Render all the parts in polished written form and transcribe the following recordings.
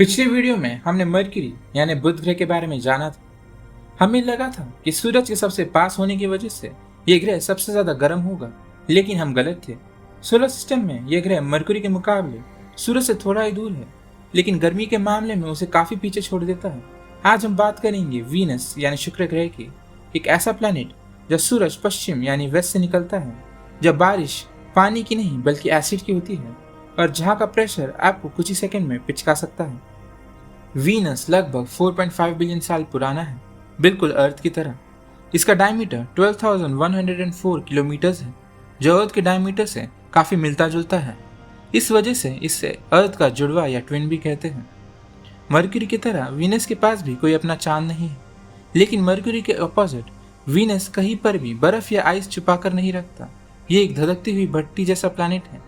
पिछले वीडियो में हमने मरकरी यानी बुध ग्रह के बारे में जाना था। हमें लगा था कि सूरज के सबसे पास होने की वजह से यह ग्रह सबसे ज्यादा गर्म होगा, लेकिन हम गलत थे। सोलर सिस्टम में यह ग्रह मरकरी के मुकाबले सूरज से थोड़ा ही दूर है, लेकिन गर्मी के मामले में उसे काफी पीछे छोड़ देता है। आज हम बात करेंगे वीनस यानी शुक्र ग्रह की, एक ऐसा प्लैनेट जब सूरज पश्चिम यानी वेस्ट से निकलता है, जब बारिश पानी की नहीं बल्कि एसिड की होती है, और जहाँ का प्रेशर आपको कुछ ही सेकंड में पिचका सकता है। वीनस लगभग 4.5 बिलियन साल पुराना है, बिल्कुल अर्थ की तरह। इसका डायमीटर 12,104 किलोमीटर है, जो अर्थ के डायमीटर से काफी मिलता जुलता है। इस वजह से इसे अर्थ का जुड़वा या ट्विन भी कहते हैं। मरकरी की तरह वीनस के पास भी कोई अपना चांद नहीं है, लेकिन मरकरी के अपोजिट वीनस कहीं पर भी बर्फ या आइस छुपा कर नहीं रखता। ये एक धधकती हुई भट्टी जैसा प्लैनेट है।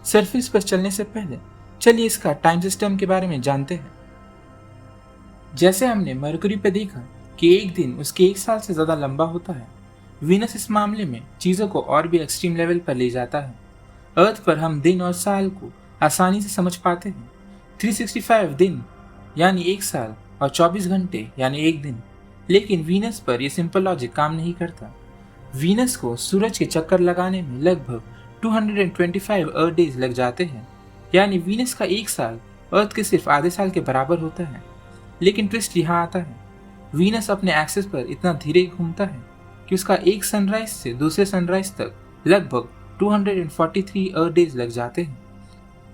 सरफेस पर चलने से पहले चलिए इसका टाइम सिस्टम के बारे में जानते हैं। जैसे हमने मरकरी पे देखा कि एक दिन उसके 1 साल से ज्यादा लंबा होता है, वीनस इस मामले में चीजों को और भी एक्सट्रीम लेवल पर ले जाता है। अर्थ पर हम दिन और साल को आसानी से समझ पाते हैं। 365 दिन यानी 1 साल और 24 घंटे यानी 1 दिन, लेकिन वीनस पर यह सिंपल लॉजिक काम नहीं करता। वीनस को सूरज के चक्कर लगाने में लगभग 225 अर्थ डेज लग जाते हैं, यानी वीनस का 1 साल अर्थ के सिर्फ आधे साल के बराबर होता है। लेकिन ट्विस्ट यहाँ आता है, वीनस अपने एक्सिस पर इतना धीरे घूमता है कि उसका एक सनराइज से दूसरे सनराइज तक लगभग 243 अर्थ डेज लग जाते हैं।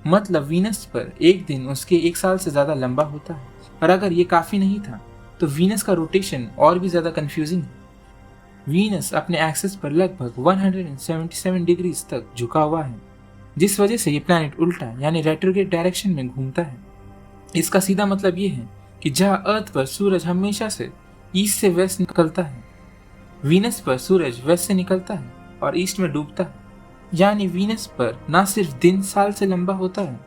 मतलब वीनस पर एक दिन उसके 1 साल से ज्यादा लंबा होता है। और अगर ये काफी नहीं था तो वीनस का रोटेशन और भी ज्यादा कंफ्यूजिंग है। वीनस अपने एक्सिस पर लगभग 177 डिग्रीज तक झुका हुआ है, जिस वजह से ये प्लैनेट उल्टा यानी रेट्रोग्रेड डायरेक्शन में घूमता है। इसका सीधा मतलब ये है कि जहाँ अर्थ पर सूरज हमेशा से ईस्ट से वेस्ट निकलता है, वीनस पर सूरज वेस्ट से निकलता है और ईस्ट में डूबता है। यानी वीनस पर ना सिर्फ दिन साल से लंबा होता है,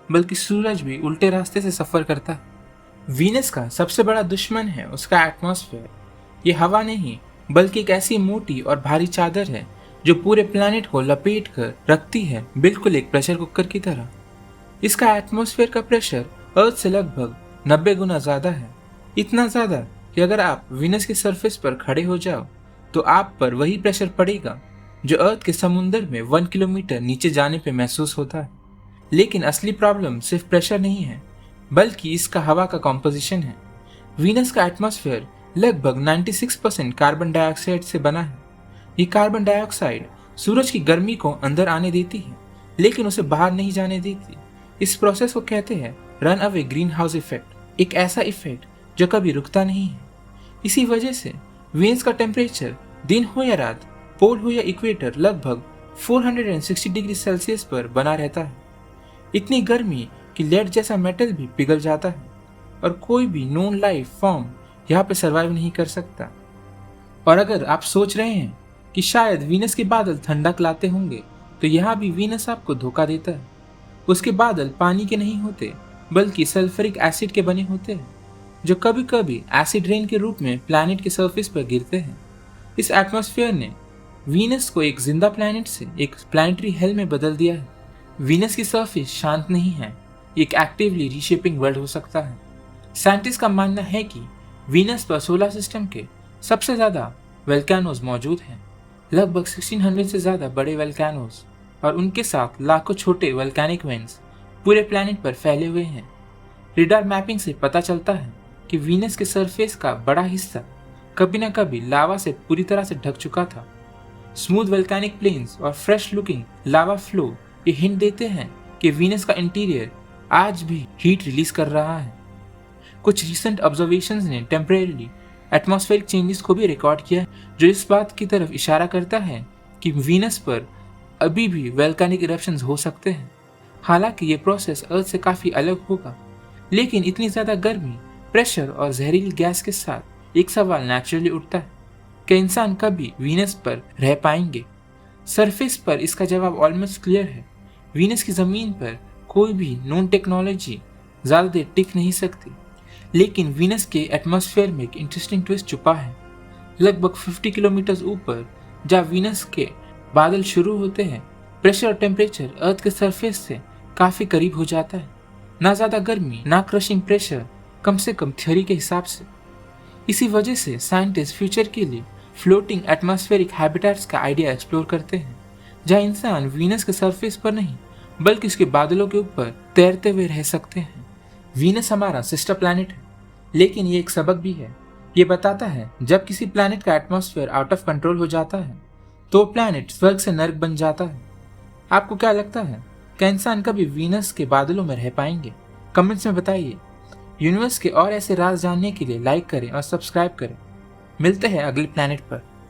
बल्कि सूरज भी उल्टे रास्ते से सफर करता है। वीनस का सबसे बड़ा दुश्मन है उसका एटमॉस्फेयर। ये हवा नहीं बल्कि एक ऐसी मोटी और भारी चादर है जो पूरे प्लैनेट को लपेट कर रखती है, बिल्कुल एक प्रेशर कुकर की तरह। इसका एटमॉस्फेयर का प्रेशर अर्थ से लगभग 90 गुना ज्यादा है। इतना ज्यादा कि अगर आप वीनस के सरफेस पर खड़े हो जाओ तो आप पर वही प्रेशर पड़ेगा जो अर्थ के समुंदर में 1 किलोमीटर नीचे जाने पे महसूस होता है। लेकिन असली प्रॉब्लम सिर्फ प्रेशर नहीं है, बल्कि इसका हवा का कॉम्पोजिशन है। वीनस का एटमॉस्फेयर लगभग 96% कार्बन डाइऑक्साइड से बना है। ये कार्बन डाइऑक्साइड सूरज की गर्मी को अंदर आने देती है, लेकिन उसे बाहर नहीं जाने देती। इस प्रोसेस को कहते हैं run away green house effect, एक ऐसा इफेक्ट जो कभी रुकता नहीं है। इसी वजह से वीनस का टेम्परेचर दिन हो या रात, पोल हो या इक्वेटर, लगभग 460 डिग्री सेल्सियस पर बना रहता है। इतनी गर्मी कि लेड जैसा मेटल भी पिघल जाता है और कोई भी नॉन लाइफ फॉर्म यहाँ पे सरवाइव नहीं कर सकता। और अगर आप सोच रहे हैं कि शायद वीनस के बादल ठंडक लाते होंगे, तो यहाँ भी वीनस आपको धोखा देता है। उसके बादल पानी के नहीं होते बल्कि सल्फ्यूरिक एसिड के बने होते हैं, जो कभी कभी एसिड रेन के रूप में प्लैनेट के सरफेस पर गिरते हैं। इस एटमॉस्फेयर ने वीनस को एक जिंदा प्लैनेट से एक प्लैनेटरी हेल में बदल दिया है। वीनस की सरफेस शांत नहीं है, एक एक्टिवली रीशेपिंग वर्ल्ड हो सकता है। साइंटिस्ट का मानना है कि वीनस पर सोलर सिस्टम के सबसे ज्यादा वोल्केनोज मौजूद हैं, लगभग 1600 से ज्यादा बड़े वोल्केनोज और उनके साथ लाखों छोटे वोल्केनिक वेंट्स पूरे प्लैनेट पर फैले हुए हैं। रेडार मैपिंग से पता चलता है कि वीनस के सरफेस का बड़ा हिस्सा कभी न कभी लावा से पूरी तरह से ढक चुका था। स्मूथ वोल्केनिक प्लेन्स और फ्रेश लुकिंग लावा फ्लो ये हिंट देते हैं कि वीनस का इंटीरियर आज भी हीट रिलीज कर रहा है। कुछ रिसेंट ऑब्जर्वेशंस ने टेम्परेरी एटमॉस्फेरिक चेंजेस को भी रिकॉर्ड किया है, जो इस बात की तरफ इशारा करता है कि वीनस पर अभी भी वोल्केनिक इरप्शंस हो सकते हैं। हालांकि ये प्रोसेस अर्थ से काफी अलग होगा, लेकिन इतनी ज्यादा गर्मी, प्रेशर और जहरीली गैस के साथ एक सवाल नेचुरली उठता है कि इंसान कभी वीनस पर रह पाएंगे। सरफेस पर इसका जवाब ऑलमोस्ट क्लियर है। वीनस की जमीन पर कोई भी नॉन टेक्नोलॉजी ज्यादा देर टिक नहीं सकती, लेकिन वीनस के एटमॉस्फेयर में एक इंटरेस्टिंग ट्विस्ट छुपा है। लगभग 50 किलोमीटर ऊपर जहाँ वीनस के बादल शुरू होते हैं, प्रेशर और टेम्परेचर अर्थ के सरफेस से काफी करीब हो जाता है। ना ज्यादा गर्मी, ना क्रशिंग प्रेशर, कम से कम थ्योरी के हिसाब से। इसी वजह से साइंटिस्ट फ्यूचर के लिए फ्लोटिंग एटमॉस्फेरिक हैबिटेट्स का आइडिया एक्सप्लोर करते हैं, जहां इंसान वीनस के सरफेस पर नहीं बल्कि उसके बादलों के ऊपर तैरते हुए रह सकते हैं। वीनस हमारा सिस्टर प्लैनेट है, लेकिन ये एक सबक भी है। ये बताता है जब किसी प्लैनेट का एटमॉस्फेयर आउट ऑफ कंट्रोल हो जाता है तो वो प्लैनेट स्वर्ग से नर्क बन जाता है। आपको क्या लगता है, क्या इंसान कभी वीनस के बादलों में रह पाएंगे? कमेंट्स में बताइए। यूनिवर्स के और ऐसे राज जानने के लिए लाइक करें और सब्सक्राइब करें। मिलते हैं अगले प्लैनेट पर।